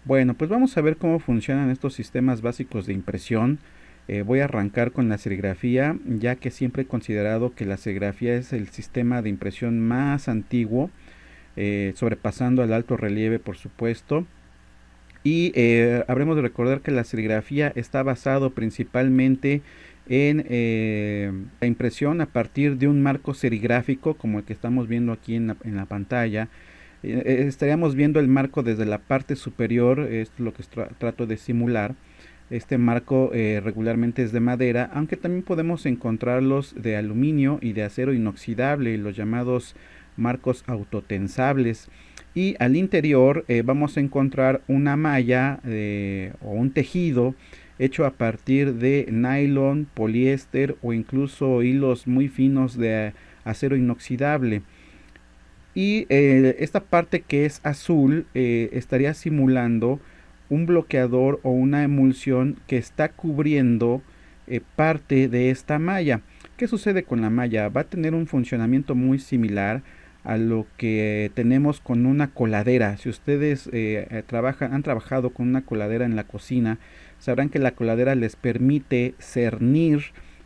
Bueno, pues vamos a ver cómo funcionan estos sistemas básicos de impresión. Voy a arrancar con la serigrafía, ya que siempre he considerado que la serigrafía es el sistema de impresión más antiguo, sobrepasando al alto relieve, por supuesto. Y habremos de recordar que la serigrafía está basado principalmente en la impresión a partir de un marco serigráfico, como el que estamos viendo aquí en la pantalla. Estaríamos viendo el marco desde la parte superior, es lo que trato de simular. Este marco regularmente es de madera, aunque también podemos encontrarlos de aluminio y de acero inoxidable, los llamados marcos autotensables. Y al interior vamos a encontrar una malla o un tejido hecho a partir de nylon, poliéster o incluso hilos muy finos de acero inoxidable. Y esta parte que es azul estaría simulando un bloqueador o una emulsión que está cubriendo parte de esta malla. ¿Qué sucede con la malla? Va a tener un funcionamiento muy similar a lo que tenemos con una coladera. Si ustedes han trabajado con una coladera en la cocina, sabrán que la coladera les permite cernir,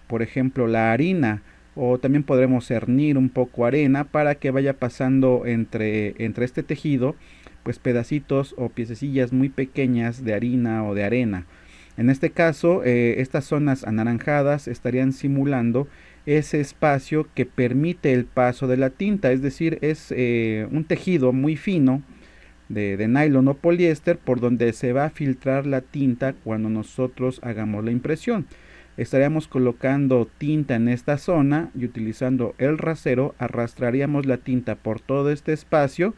por ejemplo, la harina, o también podremos cernir un poco arena para que vaya pasando entre este tejido pues pedacitos o piececillas muy pequeñas de harina o de arena. En este caso, estas zonas anaranjadas estarían simulando ese espacio que permite el paso de la tinta, es decir, es un tejido muy fino de nylon o poliéster por donde se va a filtrar la tinta cuando nosotros hagamos la impresión. Estaríamos colocando tinta en esta zona y utilizando el rasero arrastraríamos la tinta por todo este espacio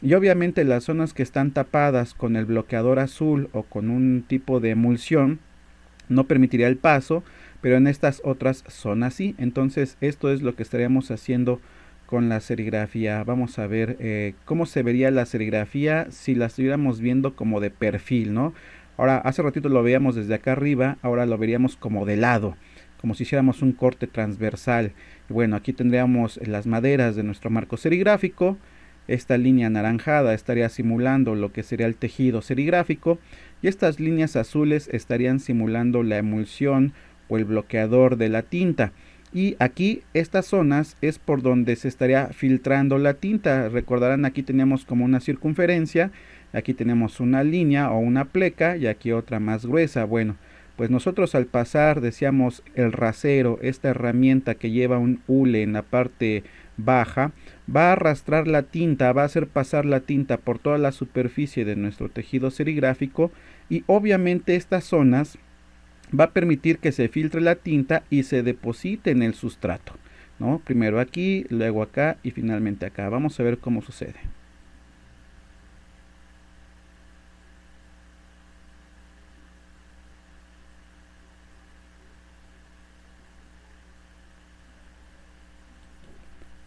y obviamente las zonas que están tapadas con el bloqueador azul o con un tipo de emulsión no permitiría el paso, pero en estas otras zonas sí. Entonces esto es lo que estaríamos haciendo con la serigrafía. Vamos a ver cómo se vería la serigrafía si la estuviéramos viendo como de perfil, ¿no? Ahora, hace ratito lo veíamos desde acá arriba, ahora lo veríamos como de lado, como si hiciéramos un corte transversal. Y bueno, aquí tendríamos las maderas de nuestro marco serigráfico. Esta línea anaranjada estaría simulando lo que sería el tejido serigráfico y estas líneas azules estarían simulando la emulsión o el bloqueador de la tinta. Y aquí estas zonas es por donde se estaría filtrando la tinta. Recordarán, aquí teníamos como una circunferencia, aquí tenemos una línea o una pleca y aquí otra más gruesa. Bueno, pues nosotros al pasar, decíamos, el rasero, esta herramienta que lleva un hule en la parte baja, va a arrastrar la tinta, va a hacer pasar la tinta por toda la superficie de nuestro tejido serigráfico y obviamente estas zonas va a permitir que se filtre la tinta y se deposite en el sustrato, ¿no? Primero aquí, luego acá y finalmente acá. Vamos a ver cómo sucede.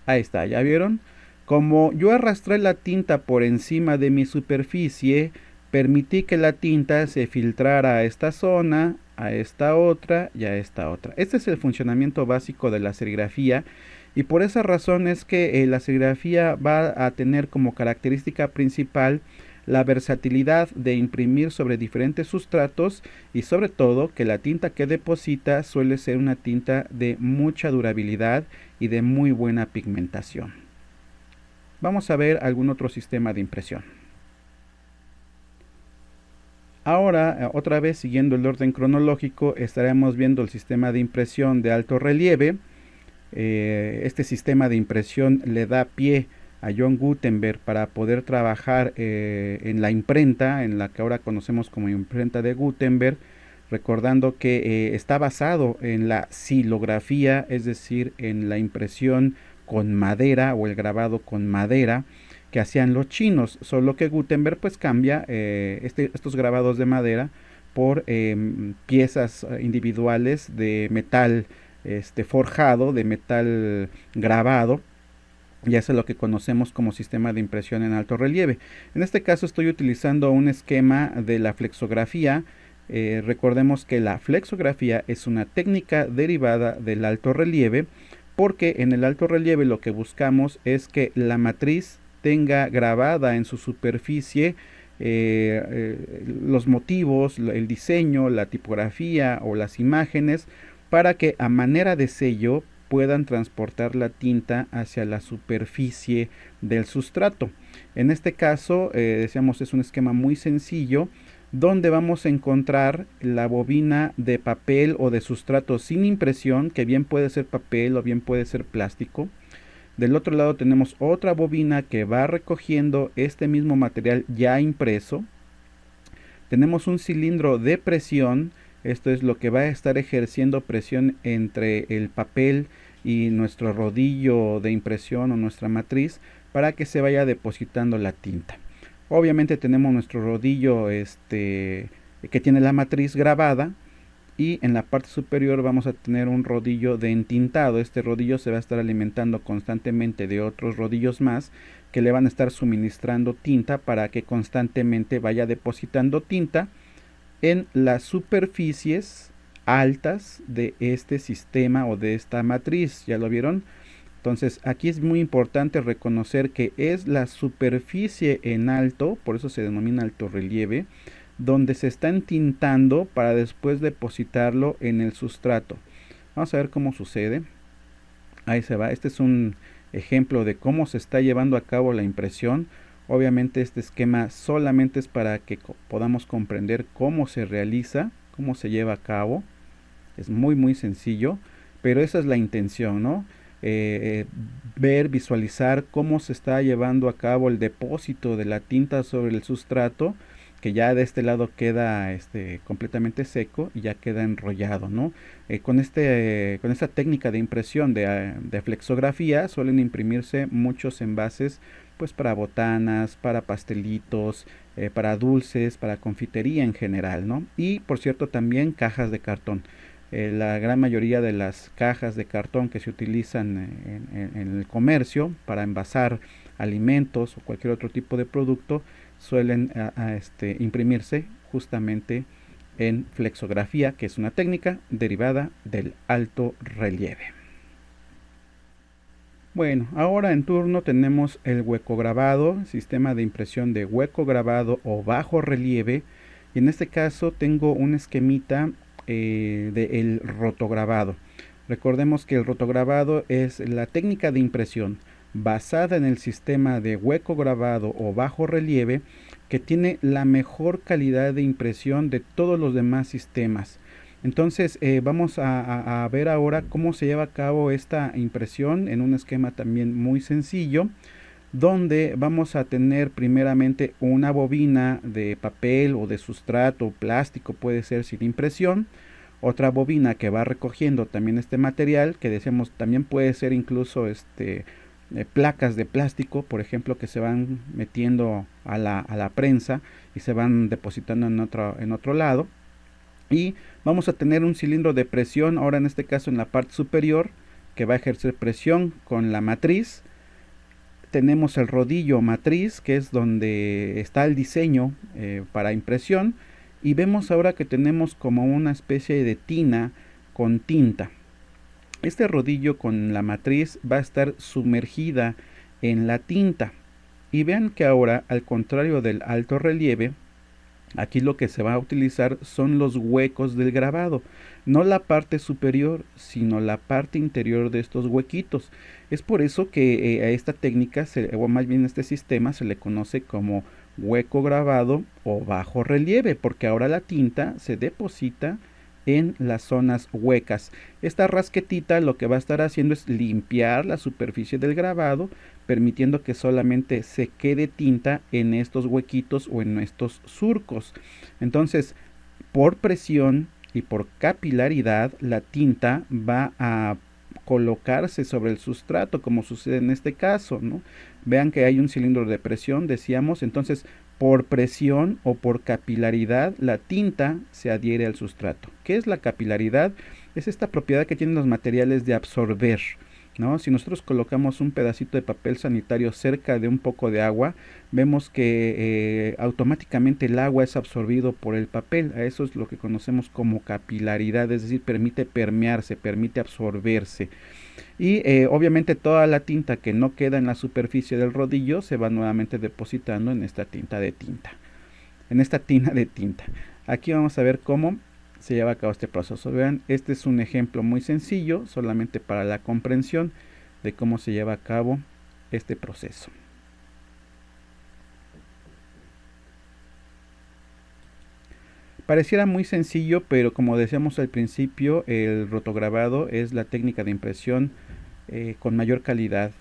Ahí está, ¿ya vieron? Como yo arrastré la tinta por encima de mi superficie, permití que la tinta se filtrara a esta zona, a esta otra y a esta otra. Este es el funcionamiento básico de la serigrafía y por esa razón es que la serigrafía va a tener como característica principal la versatilidad de imprimir sobre diferentes sustratos y sobre todo que la tinta que deposita suele ser una tinta de mucha durabilidad y de muy buena pigmentación. Vamos a ver algún otro sistema de impresión. Ahora, otra vez siguiendo el orden cronológico, estaremos viendo el sistema de impresión de alto relieve. Este sistema de impresión le da pie a John Gutenberg para poder trabajar en la imprenta, en la que ahora conocemos como imprenta de Gutenberg, recordando que está basado en la silografía, es decir, en la impresión con madera o el grabado con madera que hacían los chinos, solo que Gutenberg pues cambia estos grabados de madera por piezas individuales de metal forjado, de metal grabado, y eso es lo que conocemos como sistema de impresión en alto relieve. En este caso estoy utilizando un esquema de la flexografía. Recordemos que la flexografía es una técnica derivada del alto relieve, porque en el alto relieve lo que buscamos es que la matriz tenga grabada en su superficie los motivos, el diseño, la tipografía o las imágenes, para que a manera de sello puedan transportar la tinta hacia la superficie del sustrato. En este caso, decíamos, es un esquema muy sencillo donde vamos a encontrar la bobina de papel o de sustrato sin impresión, que bien puede ser papel o bien puede ser plástico. Del otro lado tenemos otra bobina que va recogiendo este mismo material ya impreso. Tenemos un cilindro de presión, esto es lo que va a estar ejerciendo presión entre el papel y nuestro rodillo de impresión o nuestra matriz para que se vaya depositando la tinta. Obviamente tenemos nuestro rodillo que tiene la matriz grabada, y en la parte superior vamos a tener un rodillo de entintado. Este rodillo se va a estar alimentando constantemente de otros rodillos más que le van a estar suministrando tinta para que constantemente vaya depositando tinta en las superficies altas de este sistema o de esta matriz. ¿Ya lo vieron? Entonces aquí es muy importante reconocer que es la superficie en alto, por eso se denomina alto relieve, donde se está entintando para después depositarlo en el sustrato. Vamos a ver cómo sucede. Ahí se va. Este es un ejemplo de cómo se está llevando a cabo la impresión. Obviamente este esquema solamente es para que podamos comprender cómo se realiza, cómo se lleva a cabo. Es muy sencillo, pero esa es la intención, ¿no? Ver, visualizar cómo se está llevando a cabo el depósito de la tinta sobre el sustrato, que ya de este lado queda completamente seco y ya queda enrollado, ¿no? Con esta técnica de impresión de flexografía suelen imprimirse muchos envases, pues para botanas, para pastelitos, para dulces, para confitería en general, ¿no? Y por cierto también cajas de cartón. La gran mayoría de las cajas de cartón que se utilizan en el comercio para envasar alimentos o cualquier otro tipo de producto suelen imprimirse justamente en flexografía, que es una técnica derivada del alto relieve. Bueno, ahora en turno tenemos el hueco grabado, sistema de impresión de hueco grabado o bajo relieve. Y en este caso tengo un esquemita del rotograbado. Recordemos que el rotograbado es la técnica de impresión basada en el sistema de hueco grabado o bajo relieve, que tiene la mejor calidad de impresión de todos los demás sistemas. Entonces vamos a ver ahora cómo se lleva a cabo esta impresión en un esquema también muy sencillo, donde vamos a tener primeramente una bobina de papel o de sustrato plástico, puede ser sin impresión, otra bobina que va recogiendo también este material, que decíamos también puede ser incluso placas de plástico, por ejemplo, que se van metiendo a la prensa y se van depositando en otro lado. Y vamos a tener un cilindro de presión, ahora en este caso en la parte superior, que va a ejercer presión con la matriz. Tenemos el rodillo matriz, que es donde está el diseño para impresión, y vemos ahora que tenemos como una especie de tina con tinta. Este rodillo con la matriz va a estar sumergida en la tinta, y vean que ahora, al contrario del alto relieve, aquí lo que se va a utilizar son los huecos del grabado, no la parte superior, sino la parte interior de estos huequitos. Es por eso que a esta técnica, o más bien a este sistema, se le conoce como hueco grabado o bajo relieve, porque ahora la tinta se deposita en las zonas huecas. Esta rasquetita lo que va a estar haciendo es limpiar la superficie del grabado, permitiendo que solamente se quede tinta en estos huequitos o en estos surcos. Entonces, por presión y por capilaridad, la tinta va a colocarse sobre el sustrato, como sucede en este caso, ¿no? Vean que hay un cilindro de presión, decíamos, entonces por presión o por capilaridad la tinta se adhiere al sustrato. ¿Qué es la capilaridad? Es esta propiedad que tienen los materiales de absorber, ¿no? Si nosotros colocamos un pedacito de papel sanitario cerca de un poco de agua, vemos que automáticamente el agua es absorbido por el papel. A eso es lo que conocemos como capilaridad, es decir, permite permearse, permite absorberse. Y obviamente toda la tinta que no queda en la superficie del rodillo se va nuevamente depositando en esta tinta de tinta. en esta tina de tinta. Aquí vamos a ver cómo se lleva a cabo este proceso. Vean, este es un ejemplo muy sencillo, solamente para la comprensión de cómo se lleva a cabo este proceso. Pareciera muy sencillo, pero como decíamos al principio, el rotograbado es la técnica de impresión con mayor calidad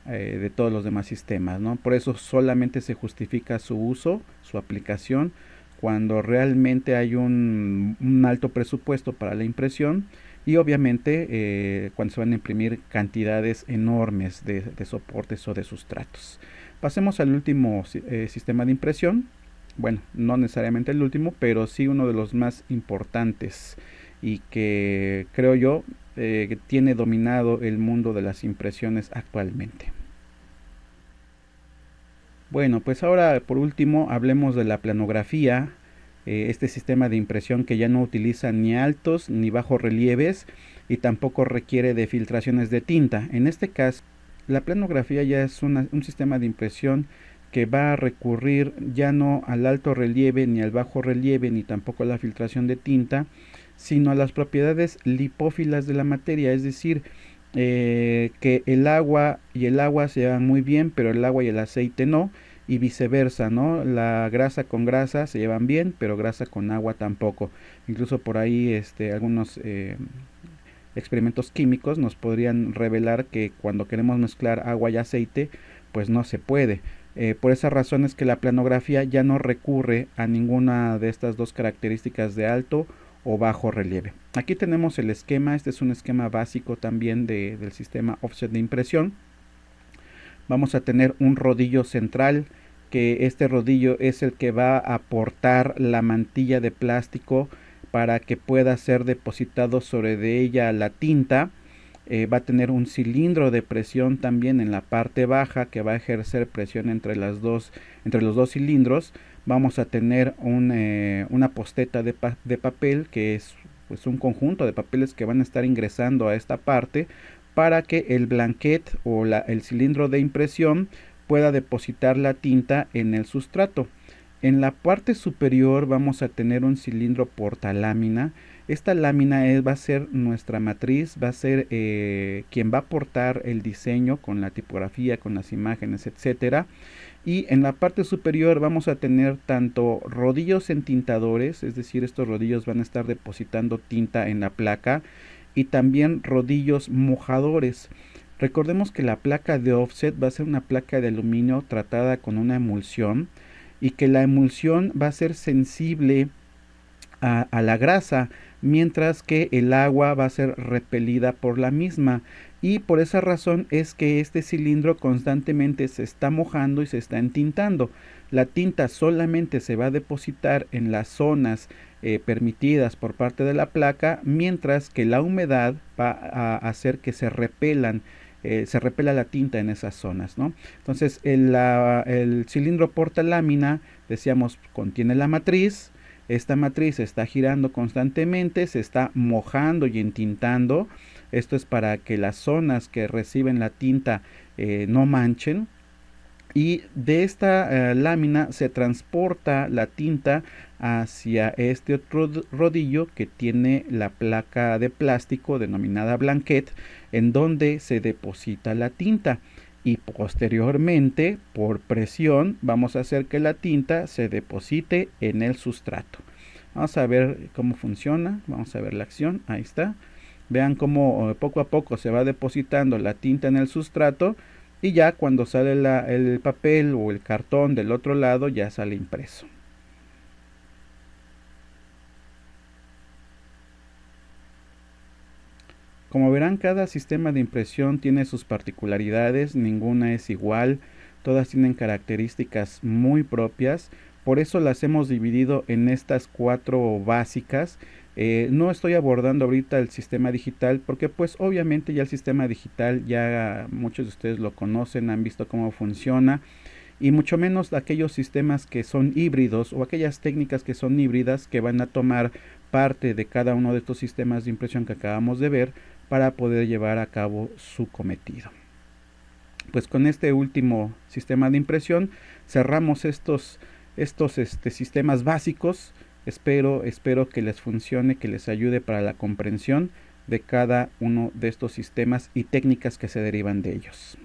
de todos los demás sistemas, ¿no? Por eso solamente se justifica su uso, su aplicación, cuando realmente hay un alto presupuesto para la impresión y obviamente cuando se van a imprimir cantidades enormes de soportes o de sustratos. Pasemos al último sistema de impresión. Bueno, no necesariamente el último, pero sí uno de los más importantes y que creo yo que tiene dominado el mundo de las impresiones actualmente. Bueno, pues ahora por último hablemos de la planografía, este sistema de impresión que ya no utiliza ni altos ni bajos relieves y tampoco requiere de filtraciones de tinta. En este caso, la planografía ya es un sistema de impresión que va a recurrir ya no al alto relieve ni al bajo relieve ni tampoco a la filtración de tinta, sino a las propiedades lipófilas de la materia, es decir, que el agua y el agua se llevan muy bien, pero el agua y el aceite no, y viceversa, ¿no? La grasa con grasa se llevan bien, pero grasa con agua tampoco. Incluso por ahí algunos experimentos químicos nos podrían revelar que cuando queremos mezclar agua y aceite, pues no se puede. Por esa razón es que la planografía ya no recurre a ninguna de estas dos características de alto o bajo relieve. Aquí tenemos el esquema, este es un esquema básico también del sistema offset de impresión. Vamos a tener un rodillo central, que este rodillo es el que va a aportar la mantilla de plástico para que pueda ser depositado sobre de ella la tinta. Va a tener un cilindro de presión también en la parte baja que va a ejercer presión entre los dos cilindros. Vamos a tener una posteta de papel que es pues, un conjunto de papeles que van a estar ingresando a esta parte para que el blanquet o el cilindro de impresión pueda depositar la tinta en el sustrato. En la parte superior vamos a tener un cilindro portalámina. Esta lámina va a ser nuestra matriz, va a ser quien va a aportar el diseño con la tipografía, con las imágenes, etcétera. Y en la parte superior vamos a tener tanto rodillos entintadores, es decir, estos rodillos van a estar depositando tinta en la placa, y también rodillos mojadores. Recordemos que la placa de offset va a ser una placa de aluminio tratada con una emulsión y que la emulsión va a ser sensible a la grasa, mientras que el agua va a ser repelida por la misma, y por esa razón es que este cilindro constantemente se está mojando y se está entintando. La tinta solamente se va a depositar en las zonas permitidas por parte de la placa, mientras que la humedad va a hacer que se repela la tinta en esas zonas, ¿no? Entonces el cilindro portalámina, decíamos, contiene la matriz. Esta matriz está girando constantemente, se está mojando y entintando. Esto es para que las zonas que reciben la tinta no manchen. Y de esta lámina se transporta la tinta hacia este otro rodillo que tiene la placa de plástico denominada blanquet, en donde se deposita la tinta. Y posteriormente, por presión, vamos a hacer que la tinta se deposite en el sustrato. Vamos a ver cómo funciona, vamos a ver la acción, ahí está. Vean cómo poco a poco se va depositando la tinta en el sustrato, y ya cuando sale el papel o el cartón del otro lado ya sale impreso. Como verán, cada sistema de impresión tiene sus particularidades, ninguna es igual, todas tienen características muy propias, por eso las hemos dividido en estas 4 básicas. No estoy abordando ahorita el sistema digital porque pues obviamente ya el sistema digital ya muchos de ustedes lo conocen, han visto cómo funciona, y mucho menos aquellos sistemas que son híbridos o aquellas técnicas que son híbridas que van a tomar parte de cada uno de estos sistemas de impresión que acabamos de ver para poder llevar a cabo su cometido. Pues con este último sistema de impresión cerramos estos estos sistemas básicos. Espero que les funcione, que les ayude para la comprensión de cada uno de estos sistemas y técnicas que se derivan de ellos.